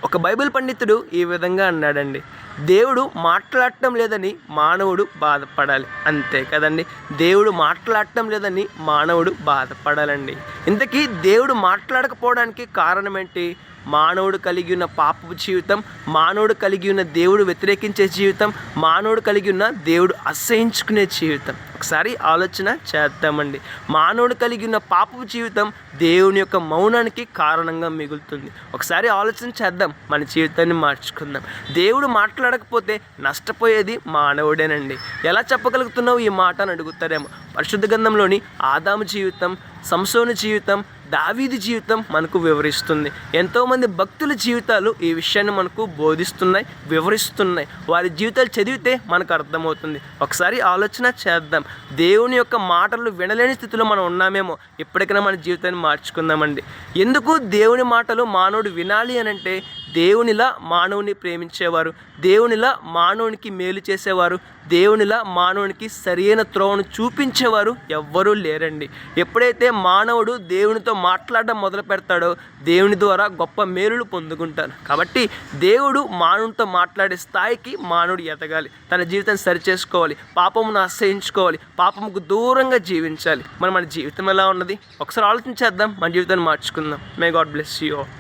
ఒక బైబిల్ పండితుడు ఈ విధంగా అన్నాడండి, దేవుడు మాట్లాడటం లేదని మానవుడు బాధపడాలి, అంతే కదండి. దేవుడు మాట్లాడటం లేదని మానవుడు బాధపడాలండి. ఇంతకీ దేవుడు మాట్లాడకపోవడానికి కారణం ఏంటి? మానవుడు కలిగి ఉన్న పాపపు జీవితం, మానవుడు కలిగి ఉన్న దేవుడు వ్యతిరేకించే జీవితం, మానవుడు కలిగి ఉన్న దేవుడు అసహించుకునే జీవితం. ఒకసారి ఆలోచన చేద్దామండి. మానవుడు కలిగి ఉన్న పాపపు జీవితం దేవుని యొక్క మౌనానికి కారణంగా మిగులుతుంది. ఒకసారి ఆలోచన చేద్దాం, మన జీవితాన్ని మార్చుకుందాం. దేవుడు మాట్లాడకపోతే నష్టపోయేది మానవుడేనండి. ఎలా చెప్పగలుగుతున్నావు ఈ మాట అని అడుగుతారేమో. పరిశుద్ధ గ్రంథంలోని ఆదాము జీవితం, సంసోను జీవితం, దావీదు జీవితం మనకు వివరిస్తుంది. ఎంతోమంది భక్తుల జీవితాలు ఈ విషయాన్ని మనకు బోధిస్తున్నాయి, వివరిస్తున్నాయి. వారి జీవితాలు చదివితే మనకు అర్థమవుతుంది. ఒకసారి ఆలోచన చేద్దాం. దేవుని యొక్క మాటలు వినలేని స్థితిలో మనం ఉన్నామేమో. ఎప్పటికైనా మన జీవితాన్ని మార్చుకుందామండి. ఎందుకు దేవుని మాటలు మానవుడు వినాలి అని అంటే, దేవునిలా మానవుని ప్రేమించేవారు, దేవునిలా మానవునికి మేలు చేసేవారు, దేవునిలా మానవునికి సరైన త్రోవను చూపించేవారు ఎవ్వరూ లేరండి. ఎప్పుడైతే మానవుడు దేవునితో మాట్లాడడం మొదలు పెడతాడో దేవుని ద్వారా గొప్ప మేలులు పొందుకుంటారు. కాబట్టి దేవుడు మానవునితో మాట్లాడే స్థాయికి మానవుడు ఎదగాలి, తన జీవితాన్ని సరిచేసుకోవాలి, పాపమును అసహించుకోవాలి, పాపముకు దూరంగా జీవించాలి. మన జీవితం ఎలా ఉన్నది ఒకసారి ఆలోచించేద్దాం, మన జీవితాన్ని మార్చుకుందాం. May God bless you all.